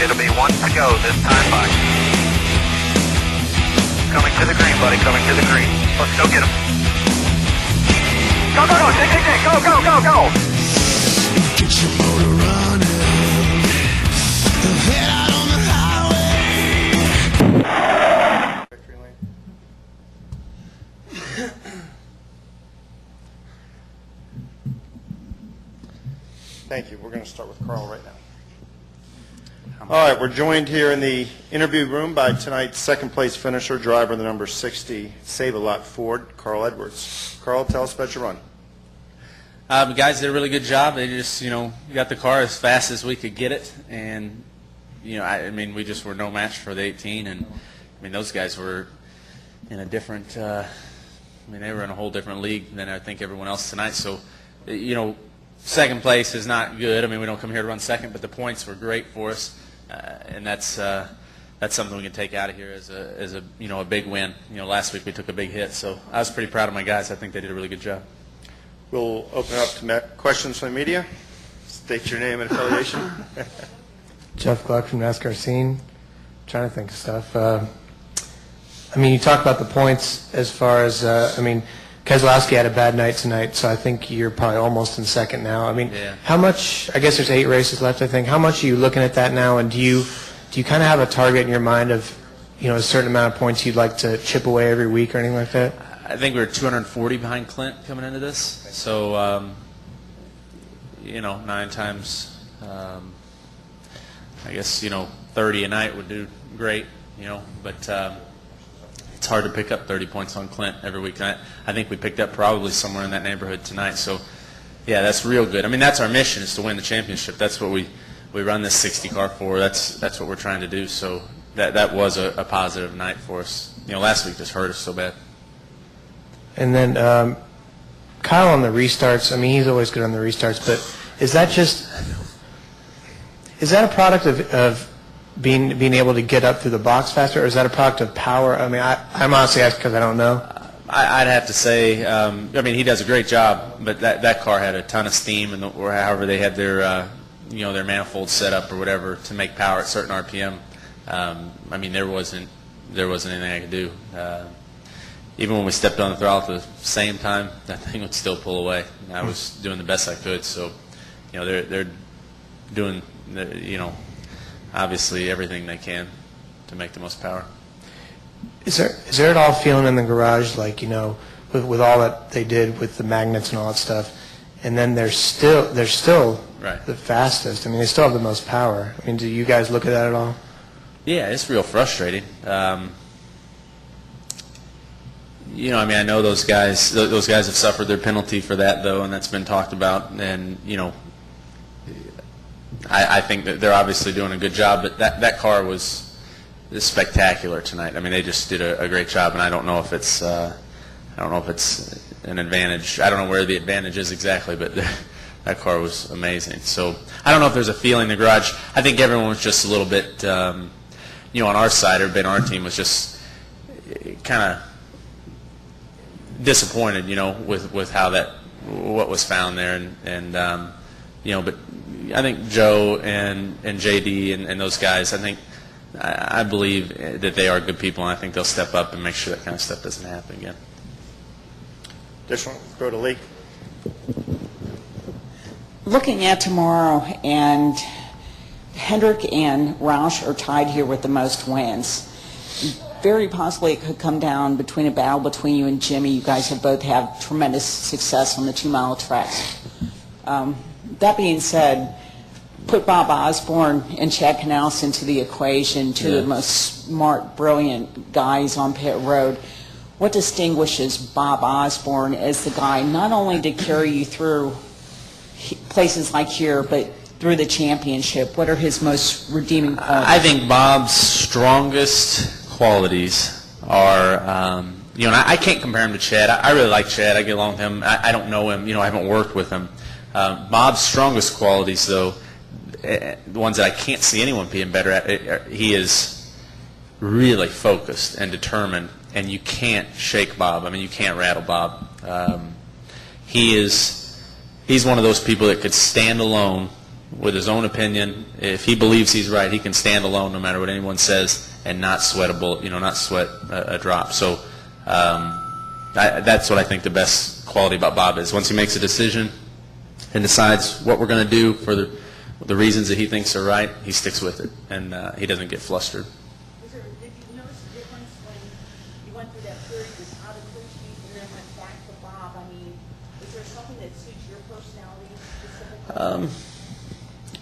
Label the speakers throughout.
Speaker 1: It'll be one to go this time by. Coming to the green, buddy, coming to the green. Let's go get him. Go, go, go, go, go, go, go!
Speaker 2: Get your motor running. Head out on the highway.
Speaker 3: Victory lane. Thank you. We're going to start with Carl right now. All right, we're joined here in the interview room by tonight's second-place finisher, driver the number 60 Save-A-Lot Ford, Carl Edwards. Carl, tell us about your run.
Speaker 4: The guys did a really good job. They just, got the car as fast as we could get it, and I mean, we just were no match for the 18. And I mean, those guys were in a different. They were in a whole different league than I think everyone else tonight. So, second place is not good. I mean, we don't come here to run second, but the points were great for us. And that's something we can take out of here as a big win. Last week we took a big hit, so I was pretty proud of my guys. I think they did a really good job.
Speaker 3: We'll open up to questions from the media. State your name and affiliation.
Speaker 5: Jeff Gluck from NASCAR Scene. Trying to think of stuff. You talk about the points as far as Keselowski had a bad night tonight, so I think you're probably almost in second now.
Speaker 4: Yeah.
Speaker 5: How much, I guess there's 8 races left, I think. How much are you looking at that now, and do you kind of have a target in your mind of, a certain amount of points you'd like to chip away every week or anything like that?
Speaker 4: I think we were 240 behind Clint coming into this. So, 9 times, I guess, 30 a night would do great, but it's hard to pick up 30 points on Clint every week. I think we picked up probably somewhere in that neighborhood tonight. So, yeah, that's real good. I mean, that's our mission, is to win the championship. That's what we run this 60 car for. That's what we're trying to do. So that was a positive night for us. Last week just hurt us so bad.
Speaker 5: And then Kyle on the restarts, he's always good on the restarts, but is that a product of being able to get up through the box faster, or is that a product of power? I'm honestly asking because I don't know.
Speaker 4: I'd have to say, he does a great job, but that car had a ton of steam, or however they had their their manifold set up or whatever to make power at certain RPM. There wasn't anything I could do. Even when we stepped on the throttle at the same time, that thing would still pull away. I was doing the best I could. So, they're doing, obviously everything they can to make the most power.
Speaker 5: Is there at all feeling in the garage like, with all that they did with the magnets and all that stuff, and then they're still
Speaker 4: right.
Speaker 5: the fastest? They still have the most power. Do you guys look at that at all?
Speaker 4: Yeah, it's real frustrating. I know those guys have suffered their penalty for that, though, and that's been talked about. And, I think that they're obviously doing a good job, but that car was spectacular tonight. They just did a great job, and I don't know if it's an advantage. I don't know where the advantage is exactly, but that car was amazing. So I don't know if there's a feeling in the garage. I think everyone was just a little bit, on our side, everybody on our team was just kind of disappointed, with how what was found there, and but I think Joe and JD and those guys, I believe that they are good people, and I think they'll step up and make sure that kind of stuff doesn't happen again.
Speaker 3: Additional, go to Lee.
Speaker 6: Looking at tomorrow, and Hendrick and Roush are tied here with the most wins. Very possibly it could come down between a battle between you and Jimmy. You guys have both had tremendous success on the 2-mile tracks. That being said, put Bob Osborne and Chad Canals into the equation, two of the most smart, brilliant guys on pit road. What distinguishes Bob Osborne as the guy not only to carry you through places like here, but through the championship? What are his most redeeming qualities?
Speaker 4: I think Bob's strongest qualities are, and I can't compare him to Chad. I really like Chad. I get along with him. I don't know him. I haven't worked with him. Bob's strongest qualities, though, the ones that I can't see anyone being better at, he is really focused and determined, and you can't shake Bob. You can't rattle Bob. He's one of those people that could stand alone with his own opinion. If he believes he's right, he can stand alone no matter what anyone says and not sweat a bullet, not sweat a drop. So that's what I think the best quality about Bob is. Once he makes a decision and decides what we're going to do for the reasons that he thinks are right, he sticks with it, and he doesn't get flustered.
Speaker 7: Did you notice a difference when you went through that period with other crew chiefs and then went back to Bob? I mean, is there something that suits your personality specifically?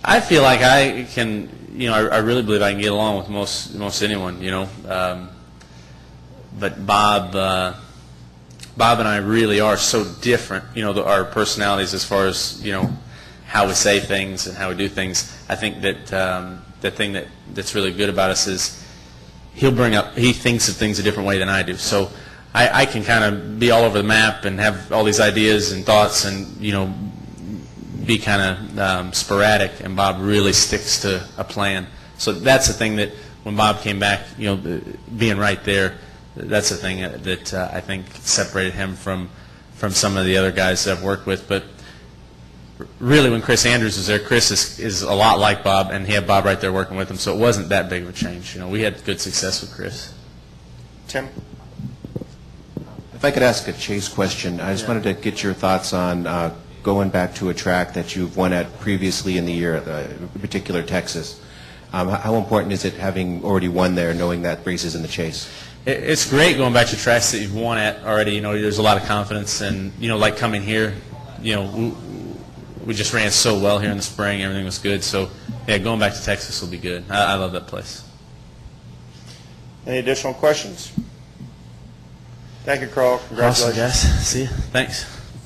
Speaker 4: I feel like I can, I really believe I can get along with most anyone, but Bob and I really are so different, our personalities as far as, how we say things and how we do things. I think that the thing that's really good about us is he thinks of things a different way than I do. So I can kind of be all over the map and have all these ideas and thoughts and, be kind of sporadic, and Bob really sticks to a plan. So that's the thing that when Bob came back, being right there, that's the thing that I think separated him from some of the other guys that I've worked with. But really, when Chris Andrews was there, Chris is a lot like Bob, and he had Bob right there working with him, so it wasn't that big of a change. We had good success with Chris.
Speaker 3: Tim?
Speaker 8: If I could ask a Chase question, I just wanted to get your thoughts on going back to a track that you've won at previously in the year, in particular Texas. How important is it having already won there, knowing that race is in the Chase?
Speaker 4: It's great going back to tracks that you've won at already. There's a lot of confidence, and like coming here, we just ran so well here in the spring. Everything was good. So yeah, going back to Texas will be good. I love that place.
Speaker 3: Any additional questions? Thank you, Carl. Congratulations.
Speaker 4: Awesome, guys. See you. Thanks.